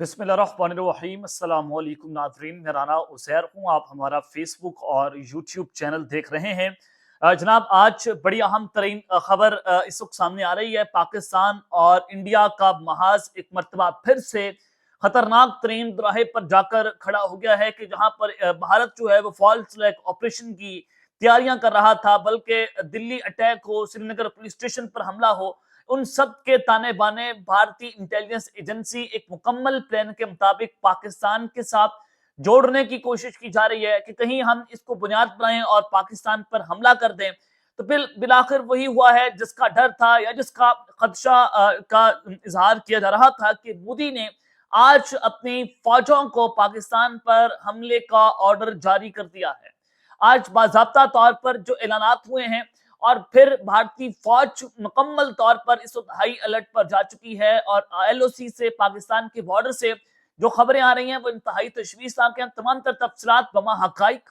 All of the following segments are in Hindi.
बिस्मिल्लाहिर्रहमानिर्रहीम अस्सलाम वालेकुम नाज़रीन, मेरा नाम उसैर हूँ। आप हमारा फेसबुक और यूट्यूब चैनल देख रहे हैं। जनाब, आज बड़ी अहम तरीन खबर इस वक्त सामने आ रही है। पाकिस्तान और इंडिया का महाज एक मरतबा फिर से खतरनाक तरीन राह पर जाकर खड़ा हो गया है कि जहां पर भारत जो है वो फॉल्स फ्लैग ऑपरेशन की तैयारियां कर रहा था, बल्कि दिल्ली अटैक हो, श्रीनगर पुलिस स्टेशन पर हमला हो, उन सब के ताने बाने भारतीय इंटेलिजेंस एजेंसी एक मुकम्मल प्लान के मुताबिक पाकिस्तान के साथ जोड़ने की कोशिश की जा रही है कि कहीं हम इसको बुनियाद बनाएं और पाकिस्तान पर हमला कर दें। तो फिर बिलाखिर वही हुआ है जिसका डर था या जिसका खदशा का इजहार किया जा रहा था कि मोदी ने आज अपनी फौजों को पाकिस्तान पर हमले का ऑर्डर जारी कर दिया है। आज बाज़ाब्ता तौर पर जो ऐलानात हुए हैं और फिर भारतीय फौज मुकम्मल तौर पर इस वक्त हाई अलर्ट पर जा चुकी है और एलओसी से पाकिस्तान के बॉर्डर से जो खबरें आ रही हैं वो इंतहाई तशवीशनाक हैं। तमाम तर तफसीलात बमा हकाइक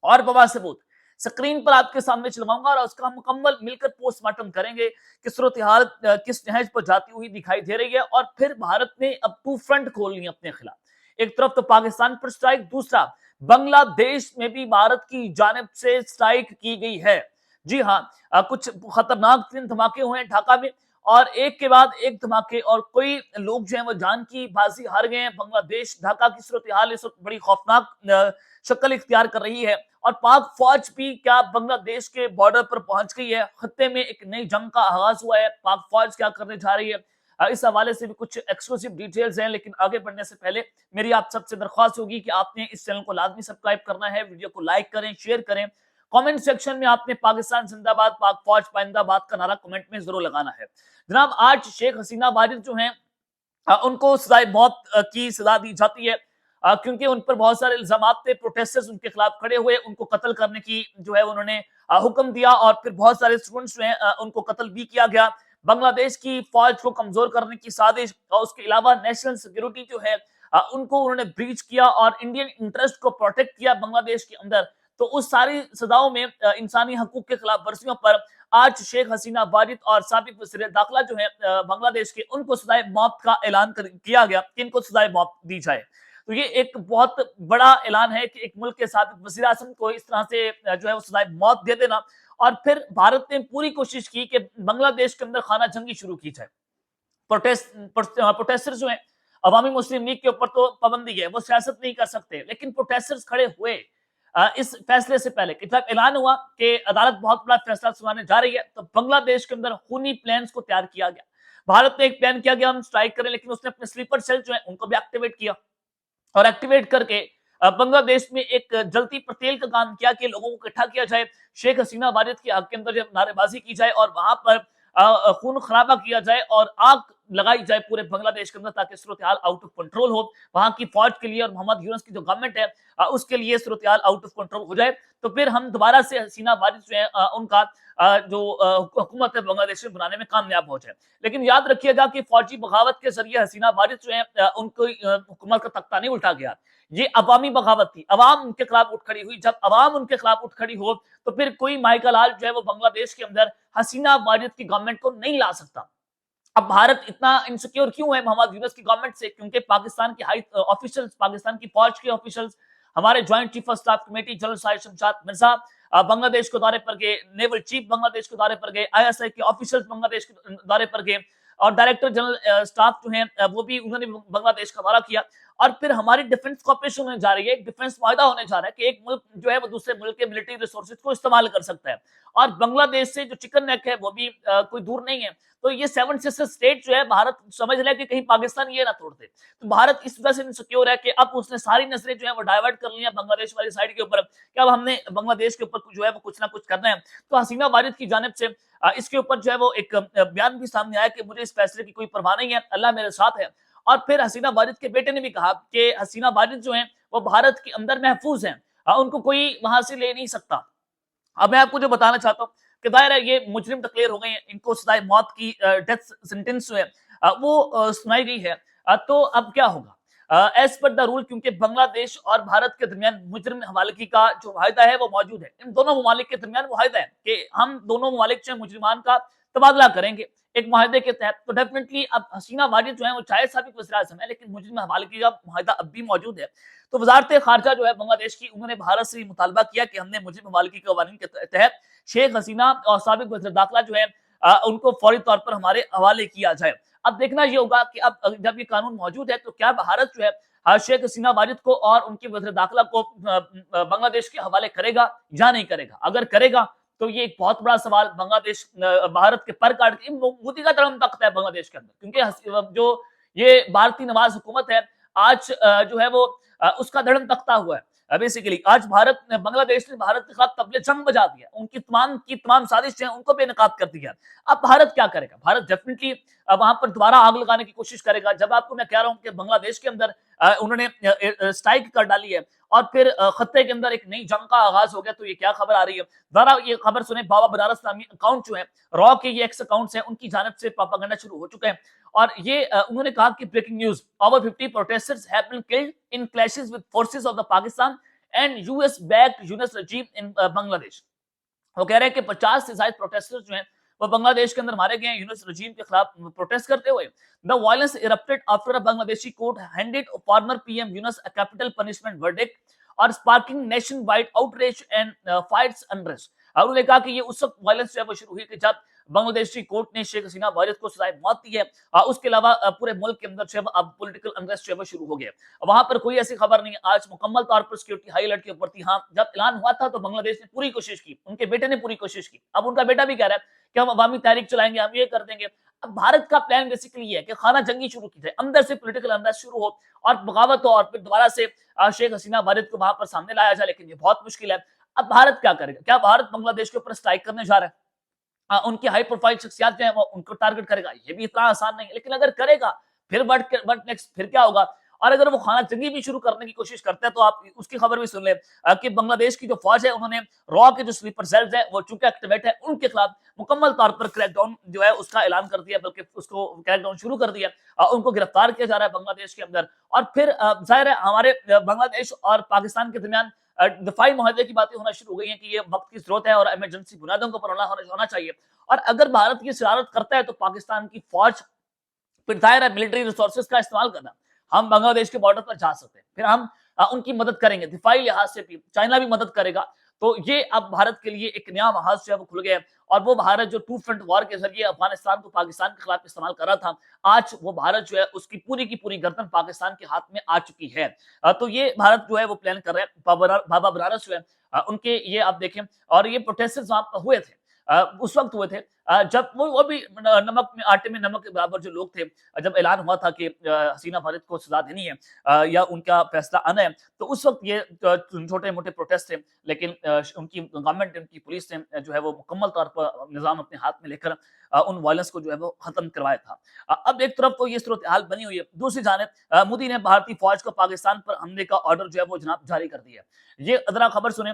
और बमा सबूत स्क्रीन पर आपके सामने चलवाऊंगा और उसका हम मुकम्मल मिलकर पोस्टमार्टम करेंगे कि सूरत हाल किस नहज पर जाती हुई दिखाई दे रही है। और फिर भारत ने अब टू फ्रंट खोल ली अपने खिलाफ। एक तरफ तो पाकिस्तान पर स्ट्राइक, दूसरा बांग्लादेश में भी भारत की जानिब से स्ट्राइक की गई है। जी हाँ, कुछ खतरनाक तीन धमाके हुए हैं ढाका में और एक के बाद एक धमाके और कोई लोग जो है वो जान की बाजी हार गए हैं। बांग्लादेश ढाका की सूरत हाल इस वक्त बड़ी खौफनाक शक्ल इख्तियार कर रही है और पाक फौज भी क्या बांग्लादेश के बॉर्डर पर पहुंच गई है। खत्ते में एक नई जंग का आगाज हुआ है। पाक फौज क्या करने जा रही है, इस हवाले से भी कुछ एक्सक्लूसिव डिटेल्स हैं। लेकिन आगे बढ़ने से पहले मेरी आप सबसे दरख्वास्त होगी कि आपने इस चैनल को लाजमी सब्सक्राइब करना है, वीडियो को लाइक करें, शेयर करें। कमेंट सेक्शन में आपने पाकिस्तान जिंदाबाद, पाक फौज पाइंदाबाद का नारा कमेंट में जरूर लगाना है। जनाब, आज शेख हसीना वाजिद जो हैं उनको सजाए मौत की सजा दी जाती है क्योंकि उन पर बहुत सारे इल्जाम थे। प्रोटेस्टर्स उनके खिलाफ खड़े हुए, उनको कत्ल करने की जो है उन्होंने हुक्म दिया और फिर बहुत सारे स्टूडेंट्स जो हैं उनको कत्ल भी किया गया। बांग्लादेश की फौज को कमजोर करने की साजिश और उसके अलावा नेशनल सिक्योरिटी जो है उनको उन्होंने ब्रीच किया और इंडियन इंटरेस्ट को प्रोटेक्ट किया बांग्लादेश के अंदर। तो उस सारी सजाओं में इंसानी हकूक के खिलाफ वर्जियों पर आज शेख हसीना वाजिद और साबिक वज़ीर दाखिला जो है बांग्लादेश के, उनको सजाए मौत का ऐलान किया गया कि इनको सजाए मौत दी जाए। तो ये एक बहुत बड़ा ऐलान है कि एक मुल्क के साबिक वज़ीर आज़म को इस तरह से जो है वो सजाए मौत दे देना। और फिर भारत ने पूरी कोशिश की कि बांग्लादेश के अंदर खाना जंगी शुरू की जाए। प्रोटेस्टर्स जो है, अवामी मुस्लिम लीग के ऊपर तो पाबंदी है, वो सियासत नहीं कर सकते, लेकिन प्रोटेस्टर्स खड़े हुए इस फैसले से पहले कि जब ऐलान हुआ कि अदालत बहुत बड़ा फैसला सुनाने जा रही है, तो बांग्लादेश के अंदर खूनी प्लान्स को तैयार किया गया। भारत ने एक प्लान किया गया हम स्ट्राइक करें, लेकिन उसने अपने स्लीपर सेल जो है उनको भी एक्टिवेट किया और एक्टिवेट करके बांग्लादेश में एक जलती पतेल का काम किया कि लोगों को इकट्ठा किया जाए, शेख हसीना वाजिद के हक के अंदर नारेबाजी की जाए और वहां पर खून खराबा किया जाए और आग लगाई जाए पूरे बांग्लादेश के अंदर, ताकि सूरत हाल आउट ऑफ कंट्रोल हो वहां की फौज के लिए और मोहम्मद यूनुस की जो गवर्नमेंट है उसके लिए सूरत हाल आउट ऑफ कंट्रोल हो जाए। तो फिर हम दोबारा से हसीना वाजिद जो है उनका जो हुकूमत है बांग्लादेश में बनाने में कामयाब हो जाए। लेकिन याद रखिएगा कि फौजी बगावत के जरिए हसीना वाजिद जो है उनको हुकूमत का तख्ता नहीं उल्टा गया, ये अवामी बगावत थी। अवाम उनके खिलाफ उठ खड़ी हुई। जब अवाम उनके खिलाफ उठ खड़ी हो तो फिर कोई माइकल आल जो है वो बांग्लादेश के अंदर हसीना वाजिद की गवर्नमेंट को नहीं ला सकता। अब भारत इतना इनसिक्योर क्यों है मोहम्मद यूनुस की गवर्नमेंट से? क्योंकि पाकिस्तान के हाई ऑफिशियल्स, पाकिस्तान की फौज के ऑफिशियल्स, हमारे joint chief of staff committee general Sahib Shamshad Mirza Bangladesh के दौरे पर गए, नेवल चीफ बांग्लादेश के दौरे पर गए, आईएसआई के ऑफिशियल्स बांग्लादेश के दौरे पर गए और डायरेक्टर जनरल स्टाफ जो है वो भी उन्होंने बांग्लादेश का दौरा किया। और फिर हमारी डिफेंस कॉपरेशन होने जा रही है, एक डिफेंस वायदा होने जा रहा है कि एक मुल्क जो है वो दूसरे मुल्क के मिलिट्री रिसोर्सेज को इस्तेमाल कर सकता है और बांग्लादेश से जो चिकन नेक है वो भी कोई दूर नहीं है। तो ये सेवन सिस्टर स्टेट जो है भारत समझ रहा है कि कहीं पाकिस्तान ये ना तोड़ दे। तो भारत इस वजह से इनसिक्योर है कि अब उसने सारी नजरें जो है वो डाइवर्ट कर ली है बांग्लादेश वाली साइड के ऊपर कि अब हमने बांग्लादेश के ऊपर जो है वो कुछ ना कुछ करना है। तो हसीना वाजिद की जानिब से इसके ऊपर जो है वो एक बयान भी सामने आया कि मुझे इस फैसले की कोई परवाह नहीं है, अल्लाह मेरे साथ है। और फिर हसीना वाजिद के बेटे ने भी कहा कि हसीना वाजिद जो है वो भारत के अंदर महफूज हैं, उनको कोई वहां से ले नहीं सकता। अब मैं आपको जो बताना चाहता हूँ कि दायर है ये मुजरिम डिक्लेयर हो गए हैं, इनको सजाए मौत की डेथ सेंटेंस जो है वो सुनाई गई है। तो अब क्या होगा एज पर द रूल, क्योंकि बांग्लादेश और भारत के दरमियान मुजरिम हवालगी का जो वायदा है वो मौजूद है। इन दोनों ममालिक के दरमियान वायदा है कि हम दोनों ममालिक जो मुजरिमान का तबादला करेंगे एक माहदे के तहत। तो डेफिनेटली अब हसीना वाजिद जो है वो चाहे साबिक वज़ीर-ए-आज़म है, लेकिन मुजिब हवालगी का माहदा अब भी मौजूद है। तो वज़ारत ख़ारिजा जो है बांग्लादेश की, उन्होंने भारत से मुतालबा किया कि हमने मुजिब हवालगी के कवानीन के तहत शेख हसीना और साबिक वज़ीर दाखिला जो है उनको फौरी तौर पर हमारे हवाले किया जाए। अब देखना ये होगा कि अब जब ये कानून मौजूद है तो क्या भारत जो है शेख हसीना वाजिद को और उनके वज़ीर दाखिला को बांग्लादेश के हवाले करेगा या नहीं करेगा। अगर करेगा तो ये एक बहुत बड़ा सवाल बांग्लादेश भारत के पर काट के मोदी का धर्म तख्त है बांग्लादेश के अंदर, क्योंकि जो ये भारतीय नवाज हुकूमत है आज जो है वो उसका धर्म तख्ता हुआ है। बेसिकली आज भारत बांग्लादेश ने भारत के खिलाफ तबले जंग बजा दिया, उनकी तमाम साजिशें उनको बेनकाब कर दिया। अब भारत क्या करेगा? भारत डेफिनेटली वहां पर दोबारा आग लगाने की कोशिश करेगा। जब आपको मैं कह रहा हूं कि बांग्लादेश के अंदर उन्होंने स्ट्राइक कर डाली है और फिर खत्ते के अंदर एक नई जंग का आगाज हो गया, तो ये क्या खबर आ रही है? जरा ये खबर सुने। बाबा बनारस नामी अकाउंट जो है रॉ के ये एक्स अकाउंट्स हैं, उनकी जानिब से प्रोपेगेंडा शुरू हो चुके हैं और ये उन्होंने कहा कि breaking news, over 50 protesters have been killed in clashes with forces of the Pakistan and US backed Yunus regime in Bangladesh. वो कह रहे हैं कि 50 से ज्यादा प्रोटेस्टर्स जो हैं वो बांग्लादेश के अंदर मारे गए हैं यूनिस रजीम के खिलाफ प्रोटेस्ट करते हुए। The violence erupted after a Bangladeshi court handed former PM Yunus a capital punishment verdict और sparking nationwide outreach and fights unrest. और उन्होंने कहा कि ये उस वक्त वायलेंस जो है वो शुरू हुई कि जब बांग्लादेशी कोर्ट ने शेख हसीना वाजिद को सजाए मौत दी है। उसके अलावा पूरे मुल्क के अंदर जो है अब पॉलिटिकल अनरेस्ट जो है वो शुरू हो गया। वहां पर कोई ऐसी खबर नहीं है। आज मुकम्मल तौर पर सिक्योरिटी हाई अलर्ट के ऊपर थी। हाँ, जब ऐलान हुआ था तो बांग्लादेश ने पूरी कोशिश की, उनके बेटे ने पूरी कोशिश की। अब उनका बेटा भी कह रहा है कि हम अवामी तहरीक चलाएंगे, हम ये कर देंगे। अब भारत का प्लान बेसिकली ये है कि खाना जंगी शुरू की जाए, अंदर से पॉलिटिकल अनरेस्ट शुरू हो और बगावत हो और फिर दोबारा से शेख हसीना वाजिद को वहां पर सामने लाया जाए, लेकिन ये बहुत मुश्किल है। अब भारत क्या करेगा? क्या भारत बांग्लादेश के ऊपर स्ट्राइक करने जा रहा है? उनकी हाई प्रोफाइल शख्सियत जो है वो उनको टारगेट करेगा? ये भी इतना आसान नहीं है, लेकिन अगर करेगा फिर व्हाट नेक्स्ट, फिर क्या होगा? और अगर वो खाना जंगी भी शुरू करने की कोशिश करते हैं तो आप उसकी खबर भी सुन ले कि बांग्लादेश की जो फौज है उन्होंने रॉ के जो स्लीपर सेल्स है वो चूंकि एक्टिवेट है, उनके खिलाफ मुकम्मल तौर पर क्रैकडाउन जो है उसका ऐलान कर दिया, बल्कि उसको क्रैकडाउन शुरू कर दिया। उनको गिरफ्तार किया जा रहा है बांग्लादेश के अंदर। और फिर जाहिर है हमारे बांग्लादेश और पाकिस्तान के दरमियान दफाई मुआहदे की बातें होना शुरू हो गई हैं कि ये वक्त की जरूरत है और इमरजेंसी बुनियादों के ऊपर होना चाहिए। और अगर भारत की शरारत करता है तो पाकिस्तान की फौज फिर जाहिर है मिलिट्री रिसोर्सेज का इस्तेमाल करना, हम बांग्लादेश के बॉर्डर पर जा सकते हैं, फिर हम उनकी मदद करेंगे, दिफाई लिहाज से भी चाइना भी मदद करेगा। तो ये अब भारत के लिए एक नया महाज जो है वो खुल गया और वो भारत जो टू फ्रंट वॉर के जरिए अफगानिस्तान को पाकिस्तान के खिलाफ इस्तेमाल कर रहा था, आज वो भारत जो है उसकी पूरी की पूरी गर्दन पाकिस्तान के हाथ में आ चुकी है। तो ये भारत जो है वो प्लान कर रहा है। बाबा बनारस जो है उनके ये आप देखें, और ये प्रोटेस्ट वहां हुए थे उस वक्त हुए थे जब वो भी नमक में आटे में नमक के बराबर जो लोग थे। जब ऐलान हुआ था कि हसीना वाजिद को सजा देनी है या उनका फैसला आना है, तो उस वक्त ये छोटे मोटे प्रोटेस्ट थे, लेकिन उनकी गवर्नमेंट, उनकी पुलिस ने जो है वो मुकम्मल तौर पर निजाम अपने हाथ में लेकर उन वायलेंस को जो है वो खत्म करवाया था। अब एक तरफ तो ये सूरत हाल बनी हुई है, दूसरी जानिब मोदी ने भारतीय फौज को पाकिस्तान पर हमले का ऑर्डर जो है वो जनाब जारी कर दिया। ये जरा खबर सुने।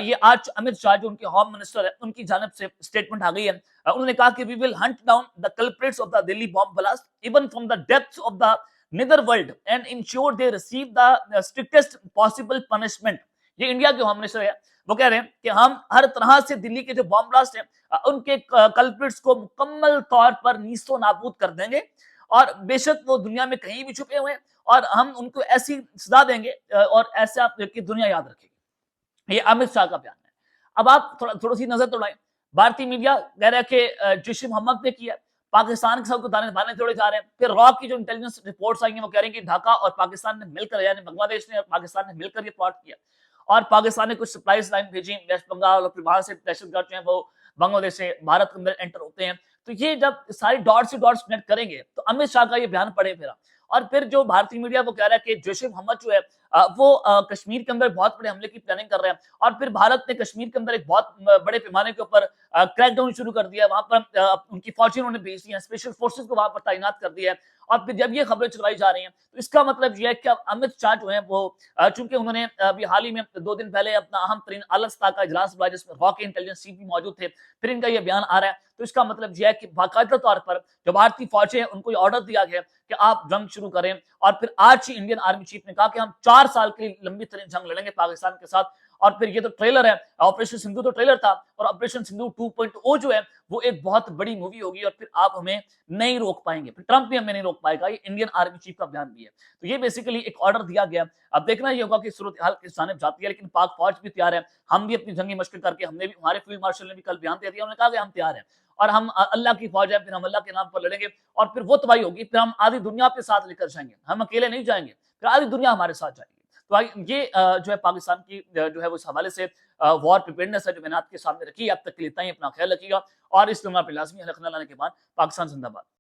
ये आज अमित शाह जो उनके होम मिनिस्टर है उनकी जानिब से स्टेटमेंट आ गई है। उन्होंने कहा कि we will hunt down the culprits of the Delhi bomb blast even from the depths of the netherworld and ensure they receive the strictest possible punishment. ये इंडिया के होम मिनिस्टर है, वो कह रहे हैं कि हम हर तरह से दिल्ली के जो बॉम्ब ब्लास्ट है उनके कल्प्रिट्स को मुकम्मल तौर पर नीस्तो नाबूद कर देंगे और बेशक वो दुनिया में कहीं भी छुपे हुए हैं और हम उनको ऐसी सजा देंगे और ऐसा कि दुनिया याद रखेगी। ये अमित शाह का बयान है। अब आप थोड़ी सी नजर दौड़ाएं। भारतीय मीडिया कह रहा है कि जैश ए मोहम्मद ने किया, पाकिस्तान के साथ को दाने बाने जोड़े जा रहे हैं। फिर रॉ की जो इंटेलिजेंस रिपोर्ट्स आई हैं वो कह रही हैं कि ढाका और पाकिस्तान ने मिलकर, यानी बांग्लादेश ने और पाकिस्तान ने मिलकर ये प्लॉट किया और पाकिस्तान ने कुछ सप्लाईज लाइन भेजी वेस्ट बंगाल और फिर वहां से दहशतगर्द जो है वो बांग्लादेश से भारत के अंदर एंटर होते हैं। तो ये जब सारी डॉट से डॉट्स कनेक्ट करेंगे तो अमित शाह का ये बयान पड़े फिर। और फिर जो भारतीय मीडिया वो कह रहा है कि जैश ए मोहम्मद जो है वो कश्मीर के अंदर बहुत बड़े हमले की प्लानिंग कर रहे हैं और फिर भारत ने कश्मीर के अंदर एक बहुत बड़े पैमाने के ऊपर क्रैकडाउन शुरू कर दिया। वहां पर उनकी फौजी उन्होंने भेज दी है, स्पेशल फोर्सेस को वहां पर तैनात कर दिया है। और फिर जब ये खबरें चलवाई जा रही हैं तो इसका मतलब यह है कि अब अमित शाह जो है वो चूंकि उन्होंने अभी हाल ही में 2 दिन पहले अपना अहम तरीन आला सतह का इजलास बुलाया जिसमें रॉ के इंटेलिजेंस चीफ भी मौजूद थे, फिर इनका यह बयान आ रहा है। तो इसका मतलब यह है कि बाकायदा तौर पर जो भारतीय फौजें हैं उनको ये ऑर्डर दिया गया कि आप जंग शुरू करें। और फिर आज ही इंडियन आर्मी चीफ ने कहा कि हम 4 साल की लंबी तरीन जंग लड़ेंगे पाकिस्तान के साथ और फिर ये तो ट्रेलर है, ऑपरेशन सिंधु तो ट्रेलर था, और ऑपरेशन सिंधु 2.0 जो है वो एक बहुत बड़ी मूवी होगी, और फिर आप हमें नहीं रोक पाएंगे, फिर ट्रंप भी हमें नहीं रोक पाएगा। ये इंडियन आर्मी चीफ का बयान भी है। तो ये बेसिकली एक ऑर्डर दिया गया। अब देखना ये होगा कि सूरत हाल किस जानिब जाती है, लेकिन पाक फौज भी तैयार है, हम भी अपनी जंगी मशक करके, हमने भी, हमारे फील्ड मार्शल ने भी कल बयान दे दिया, उन्होंने कहा कि हम तैयार हैं और हम अल्लाह की फौज है, फिर हम अल्लाह के नाम पर लड़ेंगे और फिर वो तबाही होगी, फिर हम आधी दुनिया अपने साथ लेकर जाएंगे, हम अकेले नहीं जाएंगे, फिर आधी दुनिया हमारे साथ जाएगी। तो ये जो है पाकिस्तान की जो है वो इस हवाले से वॉर प्रिपेयर्डनेस है जो मैंने आपके सामने रखी है। अब तक के लिए इतना ही, अपना ख्याल रखिएगा और इस पे लाजमी हलक लाने के बाद पाकिस्तान जिंदाबाद।